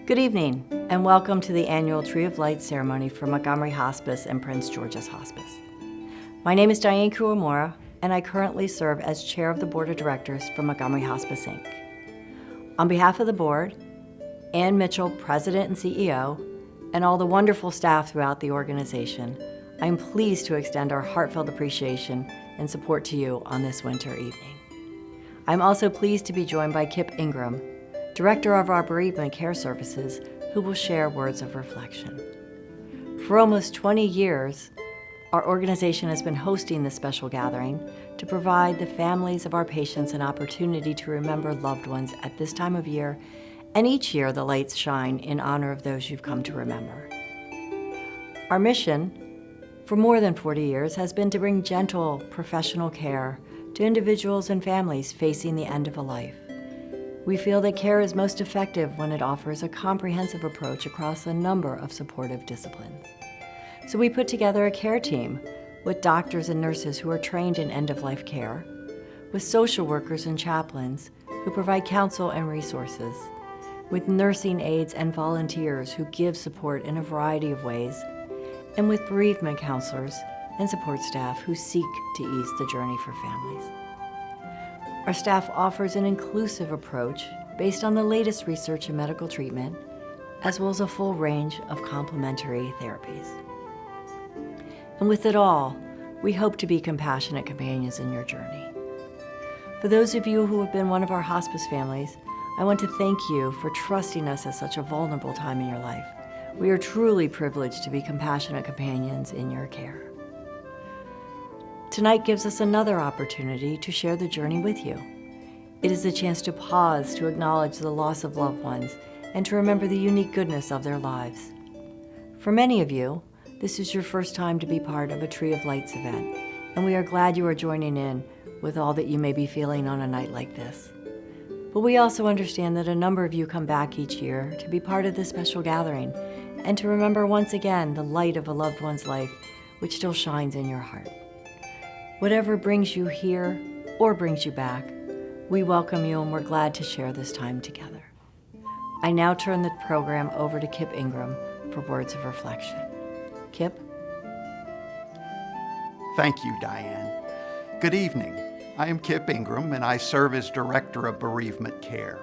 Good evening, and welcome to the annual Tree of Light ceremony for Montgomery Hospice and Prince George's Hospice. My name is Diane Kuwamura, and I currently serve as chair of the board of directors for Montgomery Hospice, Inc. On behalf of the board, Ann Mitchell, president and CEO, and all the wonderful staff throughout the organization, I am pleased to extend our heartfelt appreciation and support to you on this winter evening. I'm also pleased to be joined by Kip Ingram, Director of our Bereavement Care Services, who will share words of reflection. For almost 20 years, our organization has been hosting this special gathering to provide the families of our patients an opportunity to remember loved ones at this time of year, and each year the lights shine in honor of those you've come to remember. Our mission, for more than 40 years, has been to bring gentle, professional care to individuals and families facing the end of a life. We feel that care is most effective when it offers a comprehensive approach across a number of supportive disciplines. So we put together a care team with doctors and nurses who are trained in end-of-life care, with social workers and chaplains who provide counsel and resources, with nursing aides and volunteers who give support in a variety of ways, and with bereavement counselors and support staff who seek to ease the journey for families. Our staff offers an inclusive approach based on the latest research in medical treatment, as well as a full range of complementary therapies. And with it all, we hope to be compassionate companions in your journey. For those of you who have been one of our hospice families, I want to thank you for trusting us at such a vulnerable time in your life. We are truly privileged to be compassionate companions in your care. Tonight gives us another opportunity to share the journey with you. It is a chance to pause to acknowledge the loss of loved ones and to remember the unique goodness of their lives. For many of you, this is your first time to be part of a Tree of Lights event, and we are glad you are joining in with all that you may be feeling on a night like this. But we also understand that a number of you come back each year to be part of this special gathering and to remember once again the light of a loved one's life which still shines in your heart. Whatever brings you here or brings you back, we welcome you and we're glad to share this time together. I now turn the program over to Kip Ingram for words of reflection. Kip? Thank you, Diane. Good evening. I am Kip Ingram, and I serve as Director of Bereavement Care.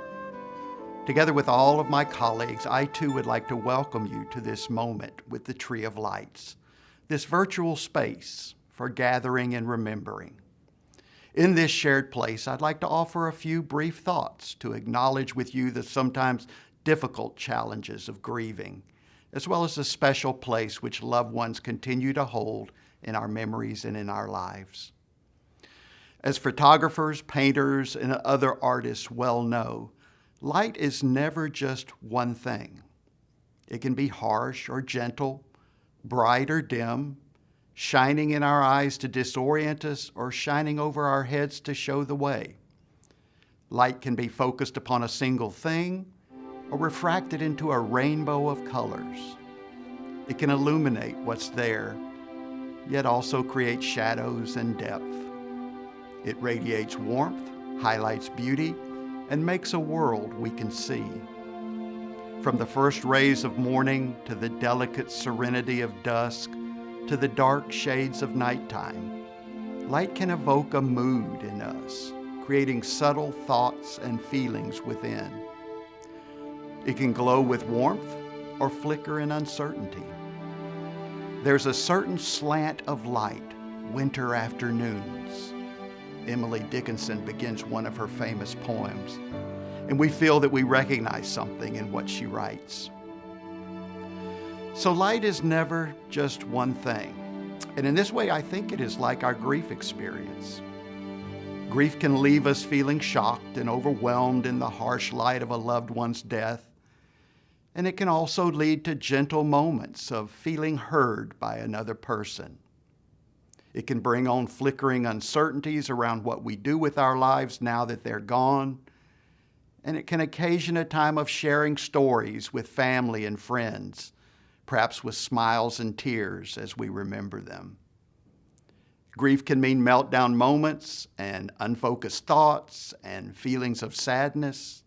Together with all of my colleagues, I too would like to welcome you to this moment with the Tree of Lights, this virtual space for gathering and remembering. In this shared place, I'd like to offer a few brief thoughts to acknowledge with you the sometimes difficult challenges of grieving, as well as the special place which loved ones continue to hold in our memories and in our lives. As photographers, painters, and other artists well know, light is never just one thing. It can be harsh or gentle, bright or dim, shining in our eyes to disorient us or shining over our heads to show the way. Light can be focused upon a single thing or refracted into a rainbow of colors. It can illuminate what's there, yet also create shadows and depth. It radiates warmth, highlights beauty, and makes a world we can see. From the first rays of morning to the delicate serenity of dusk to the dark shades of nighttime, light can evoke a mood in us, creating subtle thoughts and feelings within. It can glow with warmth or flicker in uncertainty. There's a certain slant of light, winter afternoons. Emily Dickinson begins one of her famous poems, and we feel that we recognize something in what she writes. So light is never just one thing, and in this way I think it is like our grief experience. Grief can leave us feeling shocked and overwhelmed in the harsh light of a loved one's death, and it can also lead to gentle moments of feeling heard by another person. It can bring on flickering uncertainties around what we do with our lives now that they're gone, and it can occasion a time of sharing stories with family and friends, perhaps with smiles and tears as we remember them. Grief can mean meltdown moments and unfocused thoughts and feelings of sadness.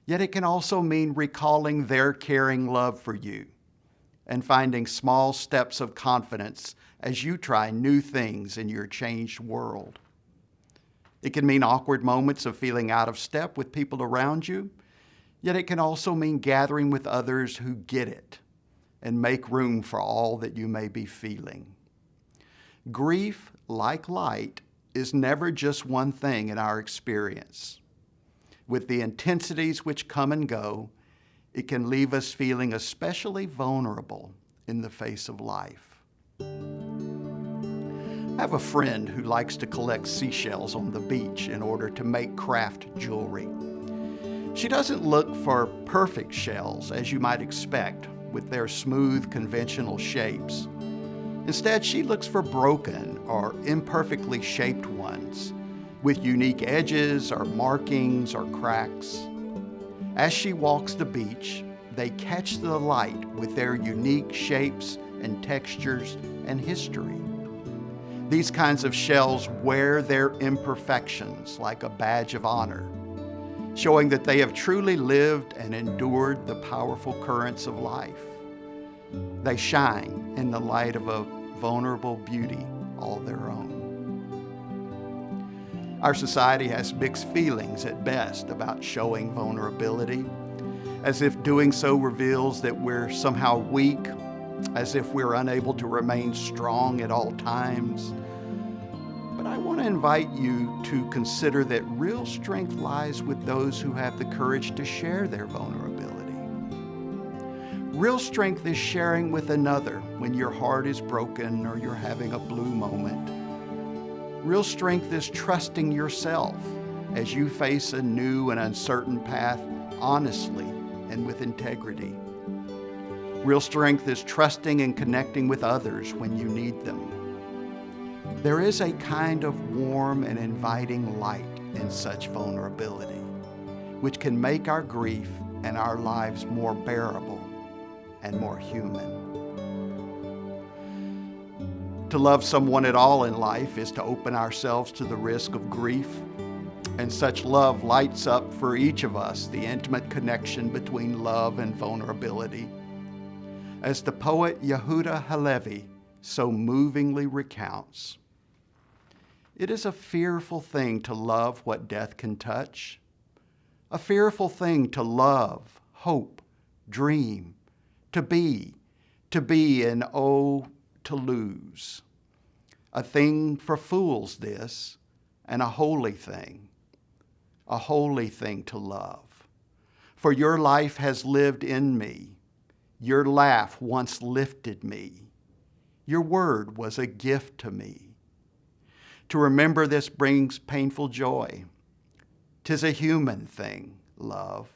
Yet it can also mean recalling their caring love for you and finding small steps of confidence as you try new things in your changed world. It can mean awkward moments of feeling out of step with people around you, yet it can also mean gathering with others who get it and make room for all that you may be feeling. Grief, like light, is never just one thing in our experience. With the intensities which come and go, it can leave us feeling especially vulnerable in the face of life. I have a friend who likes to collect seashells on the beach in order to make craft jewelry. She doesn't look for perfect shells, as you might expect, with their smooth, conventional shapes. Instead, she looks for broken or imperfectly shaped ones, with unique edges or markings or cracks. As she walks the beach, they catch the light with their unique shapes and textures and history. These kinds of shells wear their imperfections like a badge of honor, showing that they have truly lived and endured the powerful currents of life. They shine in the light of a vulnerable beauty all their own. Our society has mixed feelings at best about showing vulnerability, as if doing so reveals that we're somehow weak, as if we're unable to remain strong at all times. But I want to invite you to consider that real strength lies with those who have the courage to share their vulnerability. Real strength is sharing with another when your heart is broken or you're having a blue moment. Real strength is trusting yourself as you face a new and uncertain path honestly and with integrity. Real strength is trusting and connecting with others when you need them. There is a kind of warm and inviting light in such vulnerability, which can make our grief and our lives more bearable and more human. To love someone at all in life is to open ourselves to the risk of grief, and such love lights up for each of us the intimate connection between love and vulnerability. As the poet Yehuda Halevi so movingly recounts, it is a fearful thing to love what death can touch, a fearful thing to love, hope, dream, to be, and oh, to lose. A thing for fools this, and a holy thing to love. For your life has lived in me. Your laugh once lifted me. Your word was a gift to me. To remember this brings painful joy. 'Tis a human thing, love,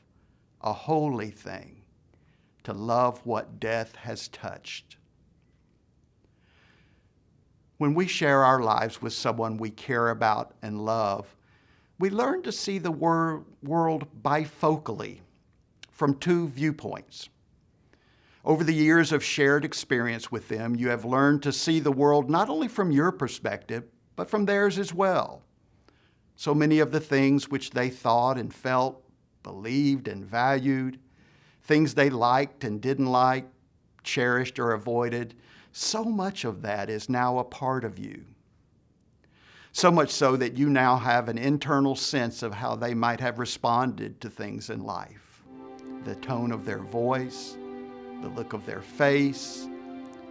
a holy thing, to love what death has touched. When we share our lives with someone we care about and love, we learn to see the world bifocally, from two viewpoints. Over the years of shared experience with them, you have learned to see the world not only from your perspective, but from theirs as well. So many of the things which they thought and felt, believed and valued, things they liked and didn't like, cherished or avoided, so much of that is now a part of you. So much so that you now have an internal sense of how they might have responded to things in life. The tone of their voice, the look of their face,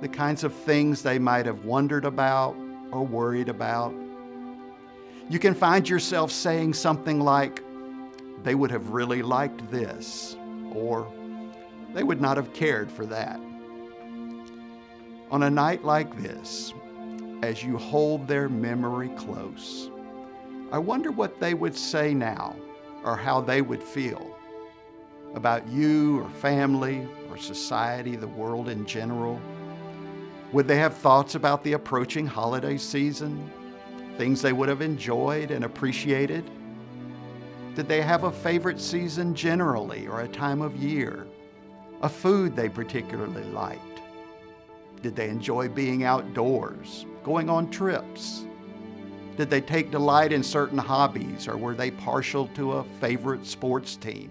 the kinds of things they might have wondered about or worried about. You can find yourself saying something like, they would have really liked this, or they would not have cared for that. On a night like this, as you hold their memory close, I wonder what they would say now, or how they would feel about you or family or society, the world in general. Would they have thoughts about the approaching holiday season, things they would have enjoyed and appreciated? Did they have a favorite season generally, or a time of year, a food they particularly liked? Did they enjoy being outdoors, going on trips? Did they take delight in certain hobbies, or were they partial to a favorite sports team?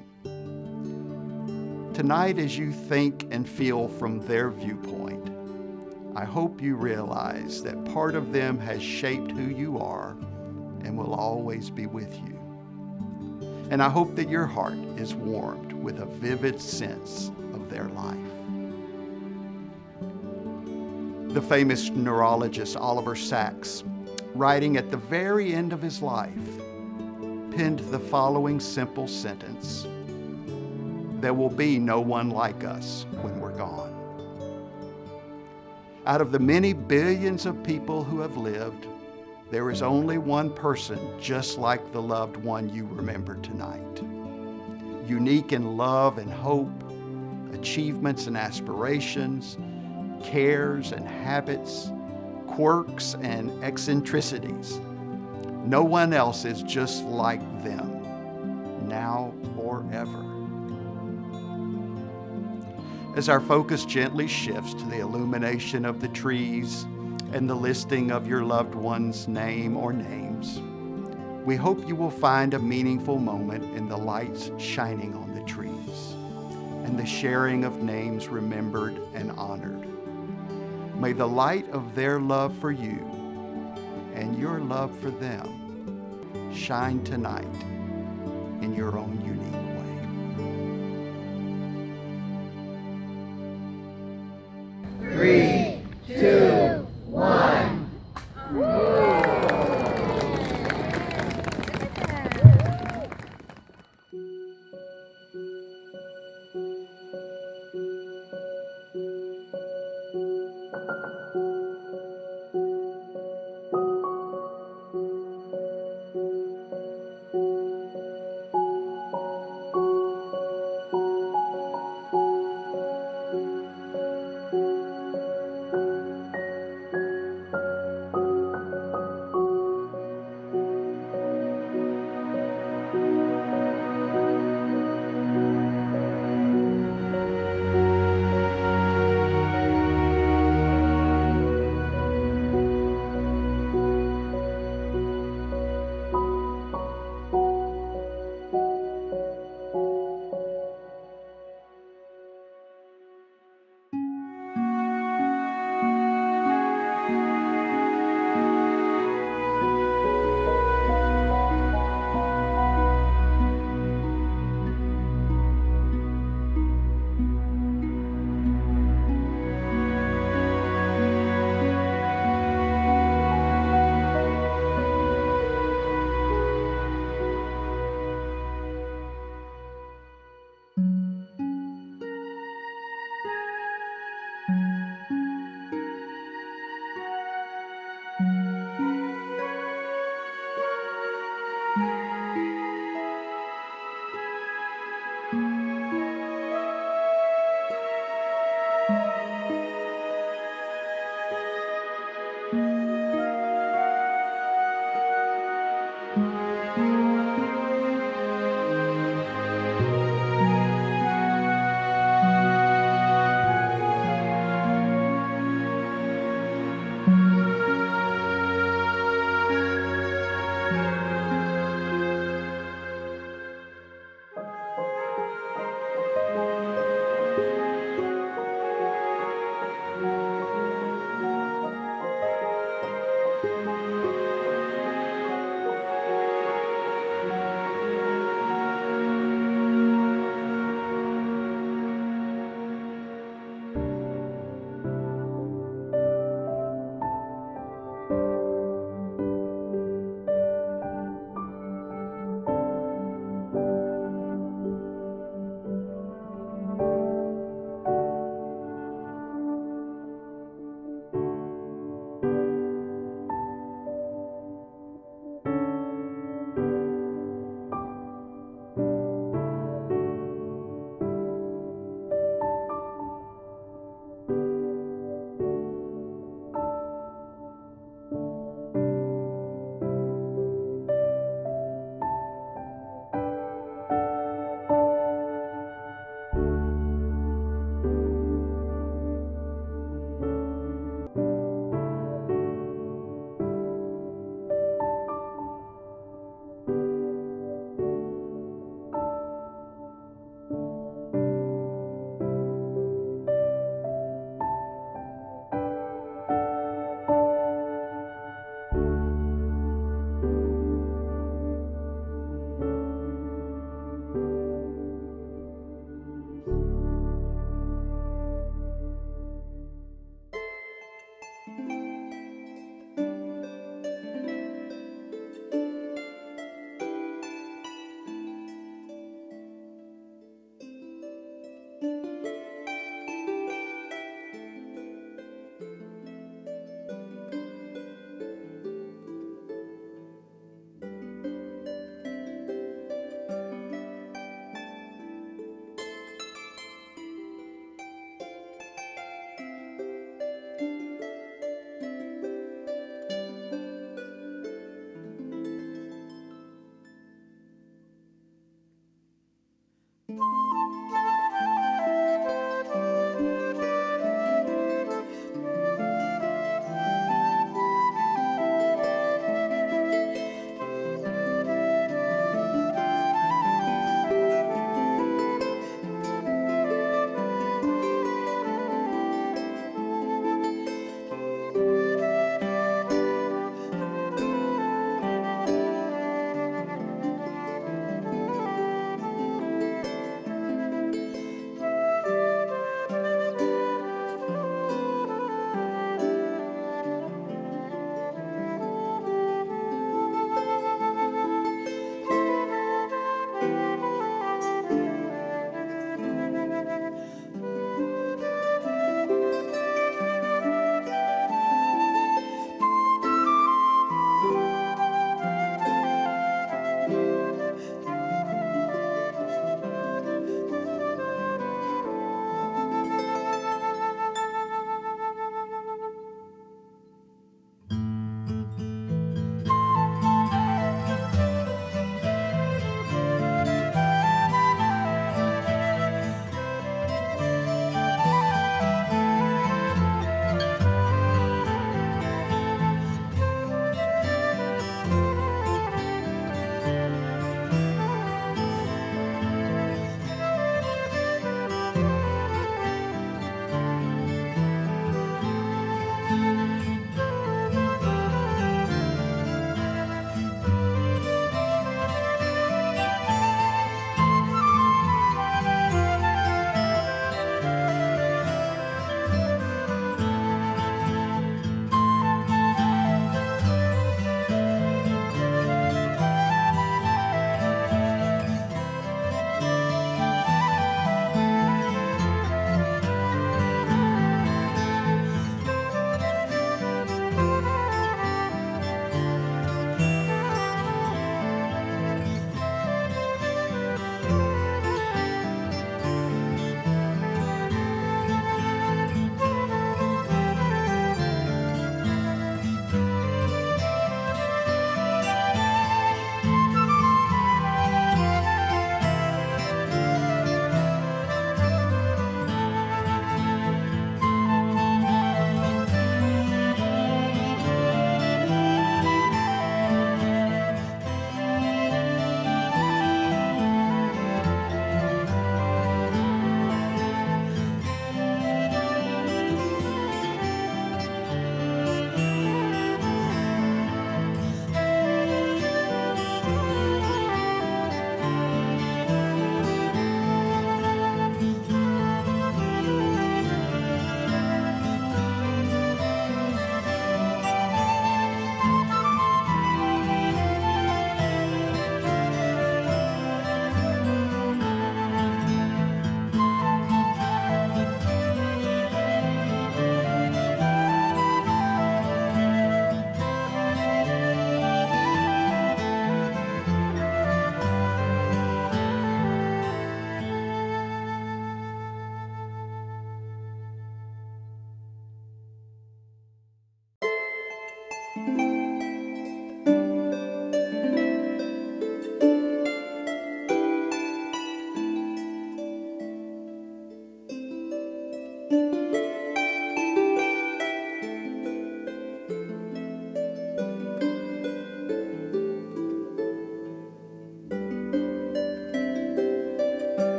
Tonight, as you think and feel from their viewpoint, I hope you realize that part of them has shaped who you are and will always be with you. And I hope that your heart is warmed with a vivid sense of their life. The famous neurologist Oliver Sacks, writing at the very end of his life, penned the following simple sentence: "There will be no one like us when we're gone." Out of the many billions of people who have lived, there is only one person just like the loved one you remember tonight. Unique in love and hope, achievements and aspirations, cares and habits, quirks and eccentricities. No one else is just like them, now or ever. As our focus gently shifts to the illumination of the trees and the listing of your loved one's name or names, we hope you will find a meaningful moment in the lights shining on the trees and the sharing of names remembered and honored. May the light of their love for you and your love for them shine tonight in your own unique way. 3, 2, 1.